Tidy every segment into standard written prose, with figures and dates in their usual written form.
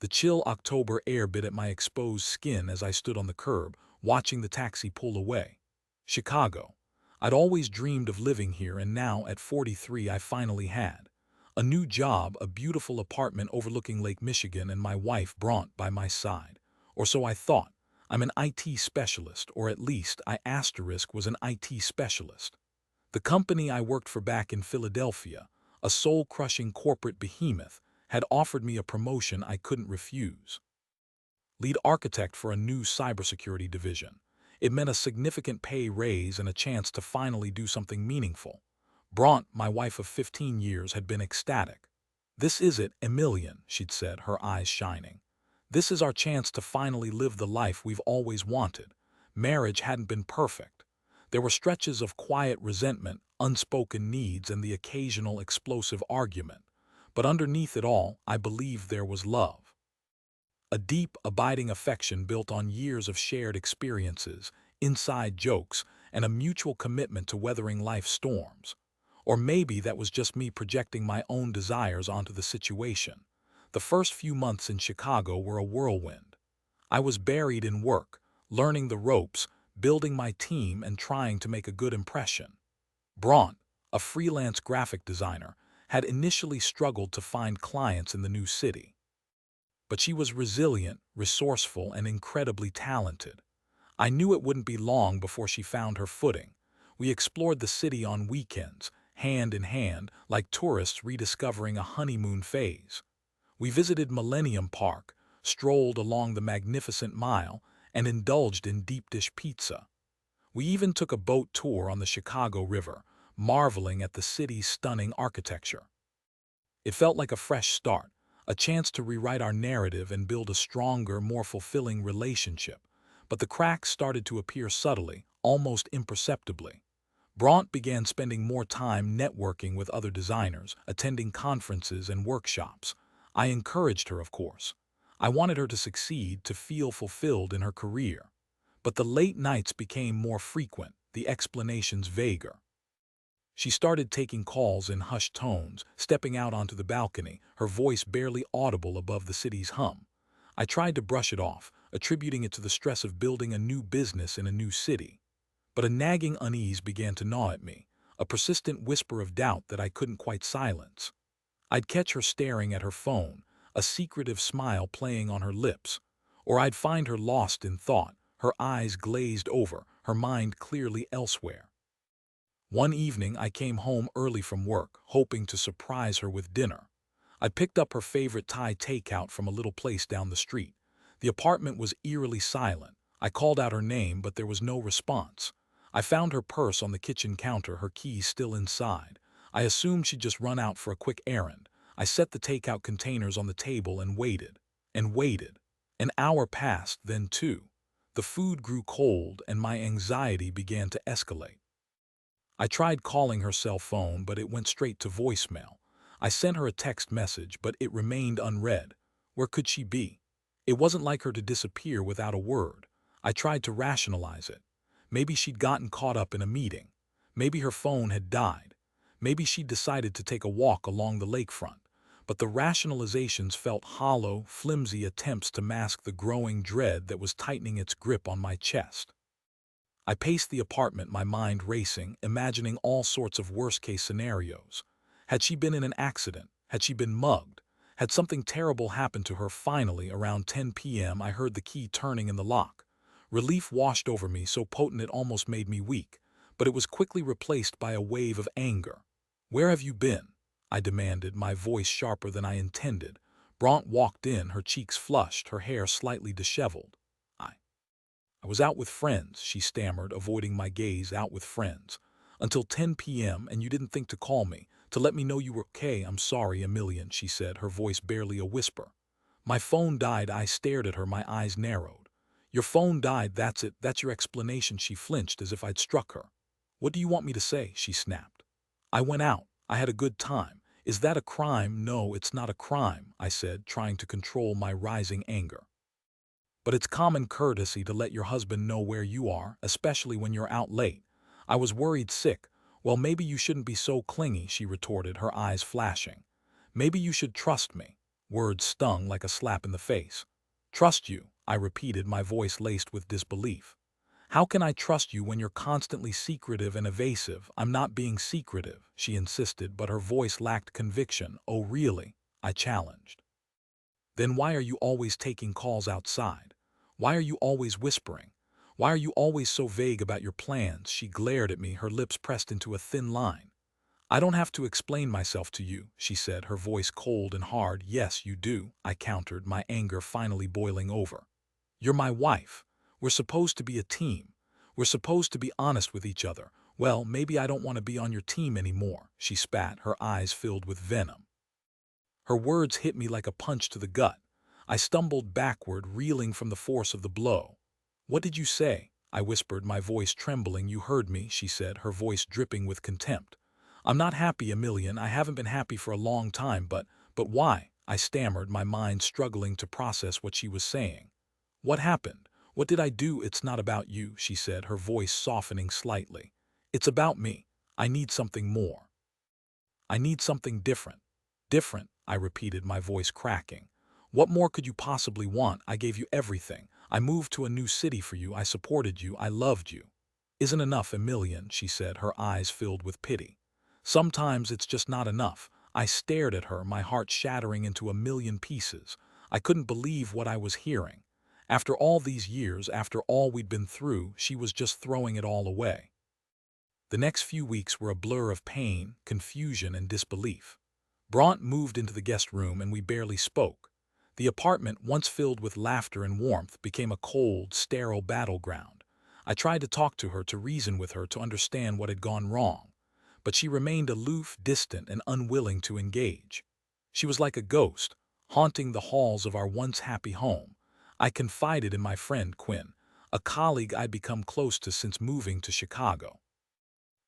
The chill October air bit at my exposed skin as I stood on the curb, watching the taxi pull away. Chicago. I'd always dreamed of living here, and now, at 43, I finally had. A new job, a beautiful apartment overlooking Lake Michigan, and my wife, Bronte, by my side. Or so I thought. I'm an IT specialist, or at least I was an IT specialist. The company I worked for back in Philadelphia, a soul-crushing corporate behemoth, had offered me a promotion I couldn't refuse. Lead architect for a new cybersecurity division. It meant a significant pay raise and a chance to finally do something meaningful. Bronte, my wife of 15 years, had been ecstatic. "This is it, Emilian," she'd said, her eyes shining. "This is our chance to finally live the life we've always wanted." Marriage hadn't been perfect. There were stretches of quiet resentment, unspoken needs, and the occasional explosive argument. But underneath it all, I believed there was love. A deep, abiding affection built on years of shared experiences, inside jokes, and a mutual commitment to weathering life's storms. Or maybe that was just me projecting my own desires onto the situation. The first few months in Chicago were a whirlwind. I was buried in work, learning the ropes, building my team, and trying to make a good impression. Bronte, a freelance graphic designer, had initially struggled to find clients in the new city. But she was resilient, resourceful, and incredibly talented. I knew it wouldn't be long before she found her footing. We explored the city on weekends, hand in hand, like tourists rediscovering a honeymoon phase. We visited Millennium Park, strolled along the Magnificent Mile, and indulged in deep dish pizza. We even took a boat tour on the Chicago River, marveling at the city's stunning architecture. It felt like a fresh start, a chance to rewrite our narrative and build a stronger, more fulfilling relationship. But the cracks started to appear subtly, almost imperceptibly. Bronte began spending more time networking with other designers, attending conferences and workshops. I encouraged her, of course. I wanted her to succeed, to feel fulfilled in her career. But the late nights became more frequent, the explanations vaguer. She started taking calls in hushed tones, stepping out onto the balcony, her voice barely audible above the city's hum. I tried to brush it off, attributing it to the stress of building a new business in a new city. But a nagging unease began to gnaw at me, a persistent whisper of doubt that I couldn't quite silence. I'd catch her staring at her phone, a secretive smile playing on her lips, or I'd find her lost in thought, her eyes glazed over, her mind clearly elsewhere. One evening I came home early from work, hoping to surprise her with dinner. I picked up her favorite Thai takeout from a little place down the street. The apartment was eerily silent. I called out her name, but there was no response. I found her purse on the kitchen counter, her keys still inside. I assumed she'd just run out for a quick errand. I set the takeout containers on the table and waited. And waited. An hour passed, then two. The food grew cold and my anxiety began to escalate. I tried calling her cell phone, but it went straight to voicemail. I sent her a text message, but it remained unread. Where could she be? It wasn't like her to disappear without a word. I tried to rationalize it. Maybe she'd gotten caught up in a meeting. Maybe her phone had died. Maybe she'd decided to take a walk along the lakefront. But the rationalizations felt hollow, flimsy attempts to mask the growing dread that was tightening its grip on my chest. I paced the apartment, my mind racing, imagining all sorts of worst-case scenarios. Had she been in an accident? Had she been mugged? Had something terrible happened to her? Finally, around 10 p.m., I heard the key turning in the lock. Relief washed over me, so potent it almost made me weak, but it was quickly replaced by a wave of anger. "Where have you been?" I demanded, my voice sharper than I intended. Bronte walked in, her cheeks flushed, her hair slightly disheveled. I was out with friends," she stammered, avoiding my gaze. "Out with friends. Until 10 p.m., and you didn't think to call me, to let me know you were okay." "I'm sorry, Emilian," she said, her voice barely a whisper. "My phone died." I stared at her, my eyes narrowed. "Your phone died, that's it, that's your explanation?" She flinched as if I'd struck her. "What do you want me to say?" she snapped. "I went out. I had a good time. Is that a crime?" "No, it's not a crime," I said, trying to control my rising anger. "But it's common courtesy to let your husband know where you are, especially when you're out late." I was worried sick. "Well, maybe you shouldn't be so clingy," she retorted, her eyes flashing. "Maybe you should trust me." Words stung like a slap in the face. Trust you, I repeated, my voice laced with disbelief. How can I trust you when you're constantly secretive and evasive? I'm not being secretive, she insisted, but her voice lacked conviction. Oh, really? I challenged. Then why are you always taking calls outside? Why are you always whispering? Why are you always so vague about your plans? She glared at me, her lips pressed into a thin line. I don't have to explain myself to you, she said, her voice cold and hard. Yes, you do, I countered, my anger finally boiling over. You're my wife. We're supposed to be a team. We're supposed to be honest with each other. Well, maybe I don't want to be on your team anymore, she spat, her eyes filled with venom. Her words hit me like a punch to the gut. I stumbled backward, reeling from the force of the blow. What did you say? I whispered, my voice trembling. You heard me, she said, her voice dripping with contempt. I'm not happy, Emilian. I haven't been happy for a long time, but why? I stammered, my mind struggling to process what she was saying. What happened? What did I do? It's not about you, she said, her voice softening slightly. It's about me. I need something more. I need something different. Different, I repeated, my voice cracking. What more could you possibly want? I gave you everything. I moved to a new city for you. I supported you. I loved you. Isn't enough, Emilian, she said, her eyes filled with pity. Sometimes it's just not enough. I stared at her, my heart shattering into a million pieces. I couldn't believe what I was hearing. After all these years, after all we'd been through, she was just throwing it all away. The next few weeks were a blur of pain, confusion, and disbelief. Bronte moved into the guest room and we barely spoke. The apartment, once filled with laughter and warmth, became a cold, sterile battleground. I tried to talk to her, to reason with her, to understand what had gone wrong. But she remained aloof, distant, and unwilling to engage. She was like a ghost, haunting the halls of our once happy home. I confided in my friend Quinn, a colleague I'd become close to since moving to Chicago.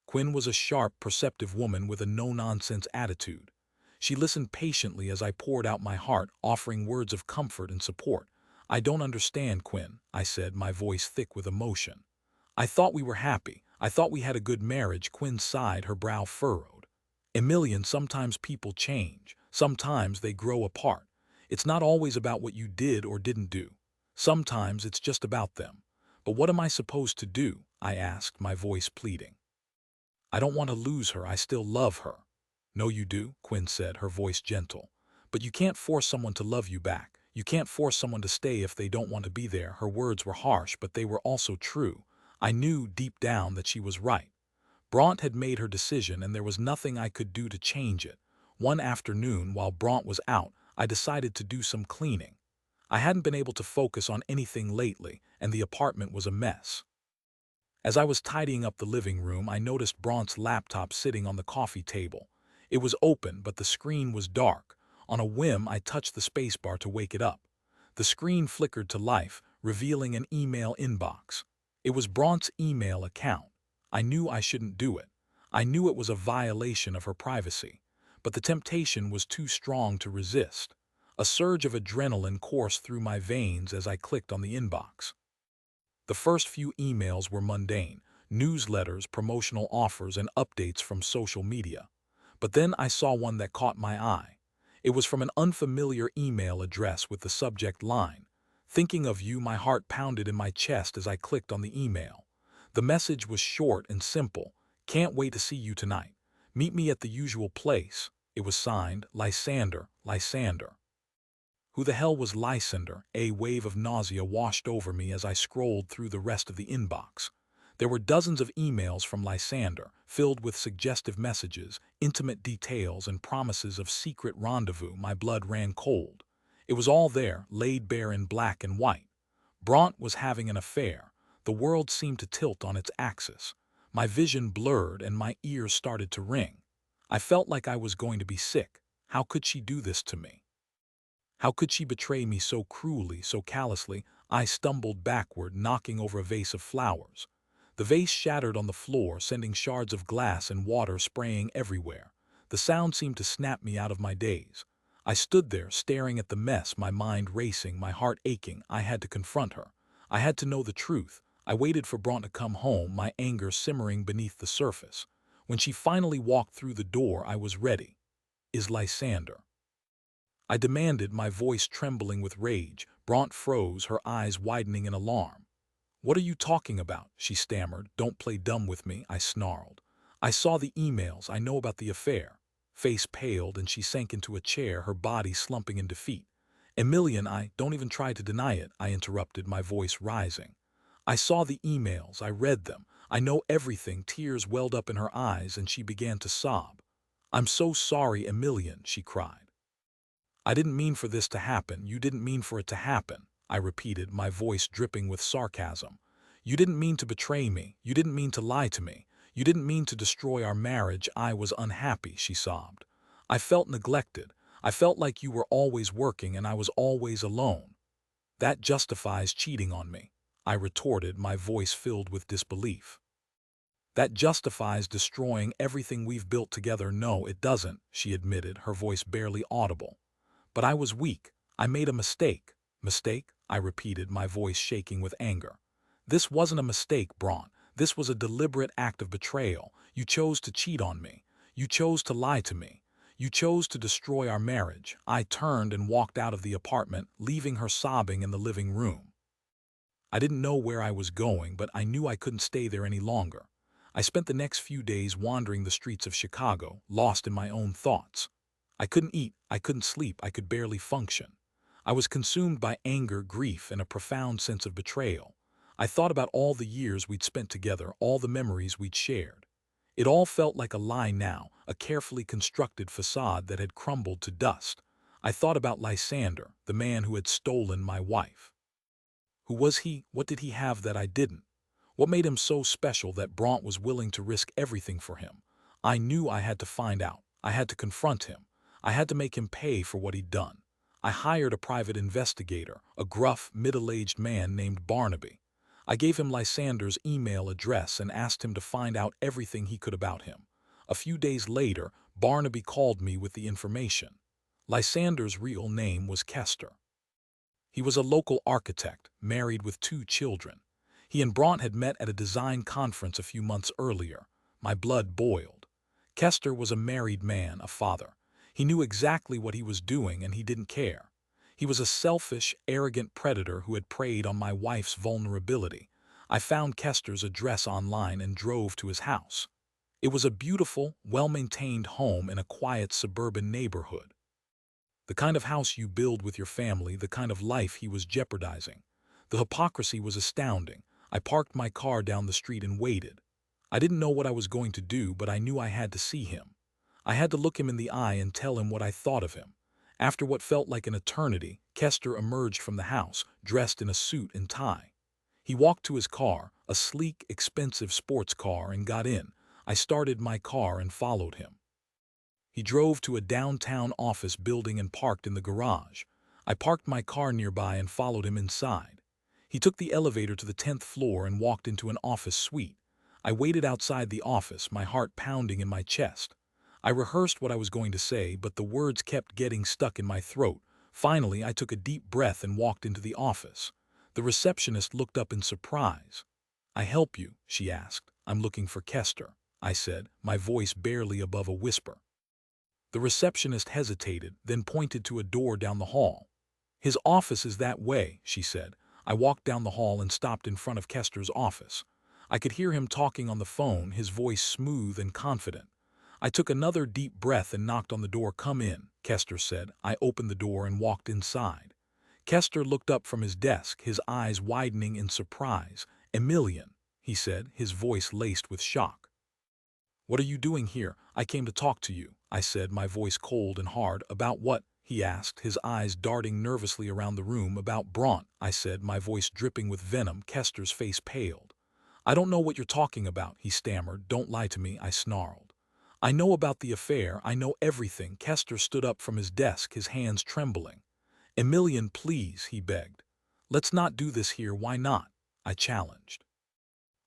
Quinn was a sharp, perceptive woman with a no-nonsense attitude. She listened patiently as I poured out my heart, offering words of comfort and support. I don't understand, Quinn, I said, my voice thick with emotion. I thought we were happy. I thought we had a good marriage. Quinn sighed, her brow furrowed. Emilian, sometimes people change. Sometimes they grow apart. It's not always about what you did or didn't do. Sometimes it's just about them. But what am I supposed to do? I asked, my voice pleading. I don't want to lose her. I still love her. No, you do, Quinn said, her voice gentle. But you can't force someone to love you back. You can't force someone to stay if they don't want to be there. Her words were harsh, but they were also true. I knew deep down that she was right. Bronte had made her decision, and there was nothing I could do to change it. One afternoon, while Bronte was out, I decided to do some cleaning. I hadn't been able to focus on anything lately, and the apartment was a mess. As I was tidying up the living room, I noticed Bronte's laptop sitting on the coffee table. It was open, but the screen was dark. On a whim, I touched the spacebar to wake it up. The screen flickered to life, revealing an email inbox. It was Bronte's email account. I knew I shouldn't do it. I knew it was a violation of her privacy. But the temptation was too strong to resist. A surge of adrenaline coursed through my veins as I clicked on the inbox. The first few emails were mundane, newsletters, promotional offers, and updates from social media. But then I saw one that caught my eye. It was from an unfamiliar email address with the subject line, "Thinking of you." My heart pounded in my chest as I clicked on the email. The message was short and simple. "Can't wait to see you tonight. Meet me at the usual place." It was signed, Lysander, Lysander. Who the hell was Lysander? A wave of nausea washed over me as I scrolled through the rest of the inbox. There were dozens of emails from Lysander, filled with suggestive messages, intimate details, and promises of secret rendezvous. My blood ran cold. It was all there, laid bare in black and white. Bronte was having an affair. The world seemed to tilt on its axis. My vision blurred and my ears started to ring. I felt like I was going to be sick. How could she do this to me? How could she betray me so cruelly, so callously? I stumbled backward, knocking over a vase of flowers. The vase shattered on the floor, sending shards of glass and water spraying everywhere. The sound seemed to snap me out of my daze. I stood there, staring at the mess, my mind racing, my heart aching. I had to confront her. I had to know the truth. I waited for Bronte to come home, my anger simmering beneath the surface. When she finally walked through the door, I was ready. Is Lysander? I demanded, my voice trembling with rage. Bronte froze, her eyes widening in alarm. "What are you talking about?" she stammered. "Don't play dumb with me," I snarled. "I saw the emails, I know about the affair." Face paled and she sank into a chair, her body slumping in defeat. "Emilian, don't even try to deny it," I interrupted, my voice rising. "I saw the emails, I read them. I know everything." Tears welled up in her eyes and she began to sob. "I'm so sorry, Emilian," she cried. "I didn't mean for this to happen. You didn't mean for it to happen," I repeated, my voice dripping with sarcasm. "You didn't mean to betray me. You didn't mean to lie to me. You didn't mean to destroy our marriage." "I was unhappy," she sobbed. "I felt neglected. I felt like you were always working and I was always alone." "That justifies cheating on me," I retorted, my voice filled with disbelief. "That justifies destroying everything we've built together." "No, it doesn't," she admitted, her voice barely audible. "But I was weak. I made a mistake." "Mistake?" I repeated, my voice shaking with anger. "This wasn't a mistake, Bronte. This was a deliberate act of betrayal. You chose to cheat on me. You chose to lie to me. You chose to destroy our marriage." I turned and walked out of the apartment, leaving her sobbing in the living room. I didn't know where I was going, but I knew I couldn't stay there any longer. I spent the next few days wandering the streets of Chicago, lost in my own thoughts. I couldn't eat, I couldn't sleep, I could barely function. I was consumed by anger, grief, and a profound sense of betrayal. I thought about all the years we'd spent together, all the memories we'd shared. It all felt like a lie now, a carefully constructed facade that had crumbled to dust. I thought about Lysander, the man who had stolen my wife. Who was he? What did he have that I didn't? What made him so special that Bronte was willing to risk everything for him? I knew I had to find out. I had to confront him. I had to make him pay for what he'd done. I hired a private investigator, a gruff, middle-aged man named Barnaby. I gave him Lysander's email address and asked him to find out everything he could about him. A few days later, Barnaby called me with the information. Lysander's real name was Kester. He was a local architect, married with 2 children. He and Bronte had met at a design conference a few months earlier. My blood boiled. Kester was a married man, a father. He knew exactly what he was doing and he didn't care. He was a selfish, arrogant predator who had preyed on my wife's vulnerability. I found Kester's address online and drove to his house. It was a beautiful, well-maintained home in a quiet suburban neighborhood. The kind of house you build with your family, the kind of life he was jeopardizing. The hypocrisy was astounding. I parked my car down the street and waited. I didn't know what I was going to do, but I knew I had to see him. I had to look him in the eye and tell him what I thought of him. After what felt like an eternity, Kester emerged from the house, dressed in a suit and tie. He walked to his car, a sleek, expensive sports car, and got in. I started my car and followed him. He drove to a downtown office building and parked in the garage. I parked my car nearby and followed him inside. He took the elevator to the 10th floor and walked into an office suite. I waited outside the office, my heart pounding in my chest. I rehearsed what I was going to say, but the words kept getting stuck in my throat. Finally, I took a deep breath and walked into the office. The receptionist looked up in surprise. "I help you?" she asked. "I'm looking for Kester," I said, my voice barely above a whisper. The receptionist hesitated, then pointed to a door down the hall. "His office is that way," she said. I walked down the hall and stopped in front of Kester's office. I could hear him talking on the phone, his voice smooth and confident. I took another deep breath and knocked on the door. "Come in," Kester said. I opened the door and walked inside. Kester looked up from his desk, his eyes widening in surprise. "Emilian," he said, his voice laced with shock. "What are you doing here?" "I came to talk to you," I said, my voice cold and hard. "About what?" he asked, his eyes darting nervously around the room. "About Bronte," I said, my voice dripping with venom. Kester's face paled. "I don't know what you're talking about," he stammered. "Don't lie to me," I snarled. "I know about the affair. I know everything." Kester stood up from his desk, his hands trembling. "Emilian, please," he begged. "Let's not do this here." "Why not?" I challenged.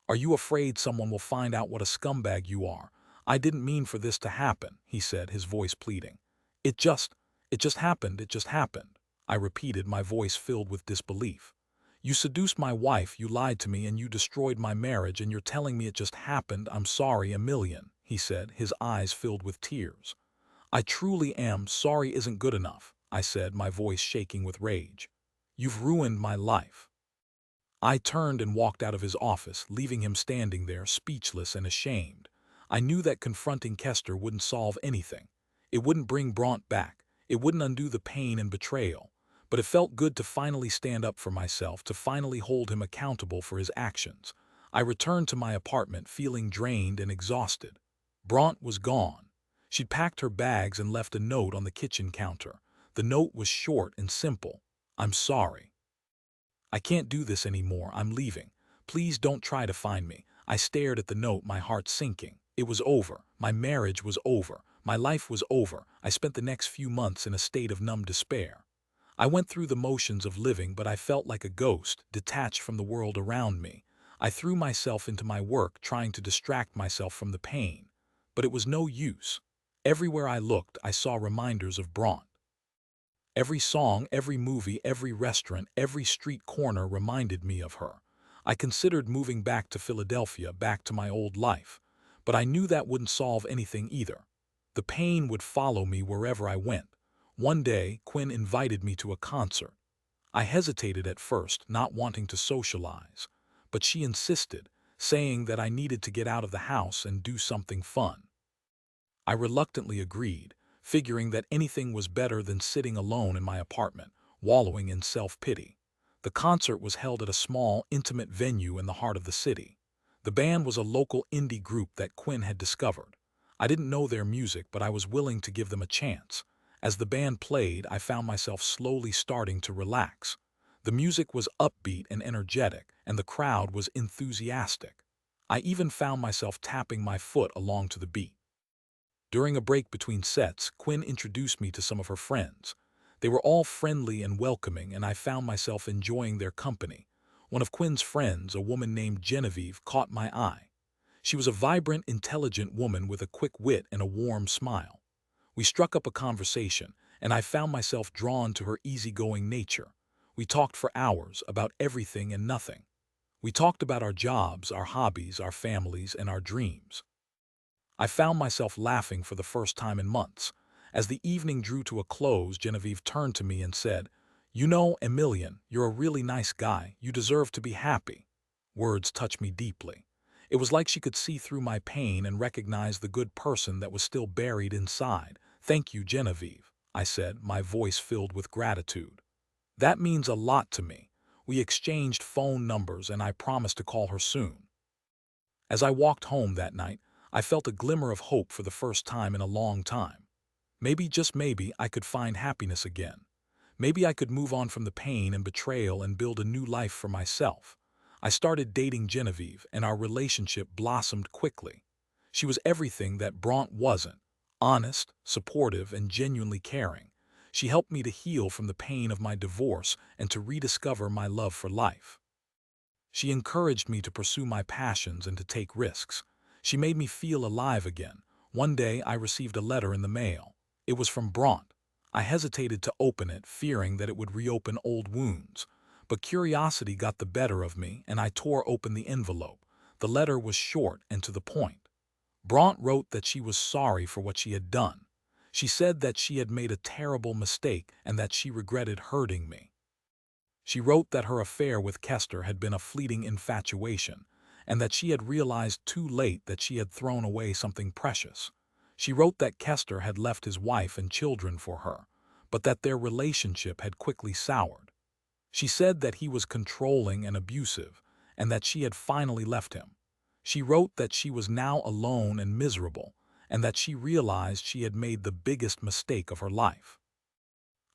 "Are you afraid someone will find out what a scumbag you are?" "I didn't mean for this to happen," he said, his voice pleading. It just happened, it just happened," I repeated, my voice filled with disbelief. "You seduced my wife, you lied to me, and you destroyed my marriage, and you're telling me it just happened?" "I'm sorry, Emilian," he said, his eyes filled with tears. "I truly am. Sorry isn't good enough," I said, my voice shaking with rage. "You've ruined my life." I turned and walked out of his office, leaving him standing there, speechless and ashamed. I knew that confronting Kester wouldn't solve anything. It wouldn't bring Bronte back. It wouldn't undo the pain and betrayal. But it felt good to finally stand up for myself, to finally hold him accountable for his actions. I returned to my apartment, feeling drained and exhausted. Bronte was gone. She'd packed her bags and left a note on the kitchen counter. The note was short and simple. "I'm sorry. I can't do this anymore. I'm leaving. Please don't try to find me." I stared at the note, my heart sinking. It was over. My marriage was over. My life was over. I spent the next few months in a state of numb despair. I went through the motions of living, but I felt like a ghost, detached from the world around me. I threw myself into my work, trying to distract myself from the pain. But it was no use. Everywhere I looked, I saw reminders of Bronte. Every song, every movie, every restaurant, every street corner reminded me of her. I considered moving back to Philadelphia, back to my old life. But I knew that wouldn't solve anything either. The pain would follow me wherever I went. One day, Quinn invited me to a concert. I hesitated at first, not wanting to socialize. But she insisted, saying that I needed to get out of the house and do something fun. I reluctantly agreed, figuring that anything was better than sitting alone in my apartment, wallowing in self-pity. The concert was held at a small, intimate venue in the heart of the city. The band was a local indie group that Quinn had discovered. I didn't know their music, but I was willing to give them a chance. As the band played, I found myself slowly starting to relax. The music was upbeat and energetic, and the crowd was enthusiastic. I even found myself tapping my foot along to the beat. During a break between sets, Quinn introduced me to some of her friends. They were all friendly and welcoming, and I found myself enjoying their company. One of Quinn's friends, a woman named Genevieve, caught my eye. She was a vibrant, intelligent woman with a quick wit and a warm smile. We struck up a conversation, and I found myself drawn to her easygoing nature. We talked for hours about everything and nothing. We talked about our jobs, our hobbies, our families, and our dreams. I found myself laughing for the first time in months. As the evening drew to a close, Genevieve turned to me and said, "You know, Emilian, you're a really nice guy. You deserve to be happy." Words touched me deeply. It was like she could see through my pain and recognize the good person that was still buried inside. "Thank you, Genevieve," I said, my voice filled with gratitude. "That means a lot to me." We exchanged phone numbers, and I promised to call her soon. As I walked home that night, I felt a glimmer of hope for the first time in a long time. Maybe, just maybe, I could find happiness again. Maybe I could move on from the pain and betrayal and build a new life for myself. I started dating Genevieve, and our relationship blossomed quickly. She was everything that Bronte wasn't: honest, supportive, and genuinely caring. She helped me to heal from the pain of my divorce and to rediscover my love for life. She encouraged me to pursue my passions and to take risks. She made me feel alive again. One day I received a letter in the mail. It was from Bronte. I hesitated to open it, fearing that it would reopen old wounds. But curiosity got the better of me, and I tore open the envelope. The letter was short and to the point. Bronte wrote that she was sorry for what she had done. She said that she had made a terrible mistake and that she regretted hurting me. She wrote that her affair with Kester had been a fleeting infatuation, and that she had realized too late that she had thrown away something precious. She wrote that Kester had left his wife and children for her, but that their relationship had quickly soured. She said that he was controlling and abusive, and that she had finally left him. She wrote that she was now alone and miserable, and that she realized she had made the biggest mistake of her life.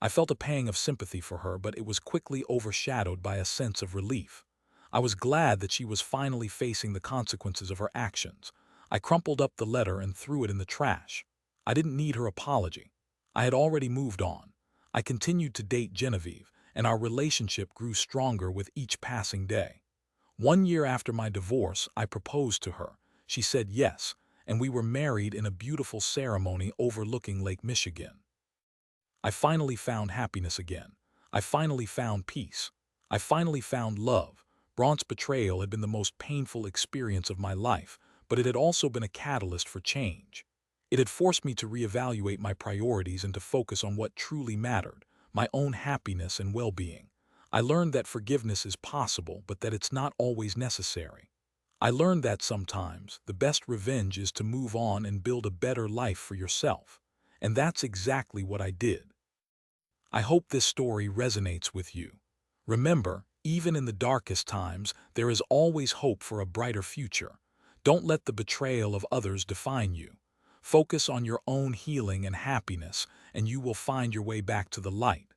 I felt a pang of sympathy for her, but it was quickly overshadowed by a sense of relief. I was glad that she was finally facing the consequences of her actions. I crumpled up the letter and threw it in the trash. I didn't need her apology. I had already moved on. I continued to date Genevieve, and our relationship grew stronger with each passing day. 1 year after my divorce, I proposed to her. She said yes, and we were married in a beautiful ceremony overlooking Lake Michigan. I finally found happiness again. I finally found peace. I finally found love. Bronte's betrayal had been the most painful experience of my life, but it had also been a catalyst for change. It had forced me to reevaluate my priorities and to focus on what truly mattered: my own happiness and well-being. I learned that forgiveness is possible, but that it's not always necessary. I learned that sometimes the best revenge is to move on and build a better life for yourself. And that's exactly what I did. I hope this story resonates with you. Remember, even in the darkest times, there is always hope for a brighter future. Don't let the betrayal of others define you. Focus on your own healing and happiness, and you will find your way back to the light.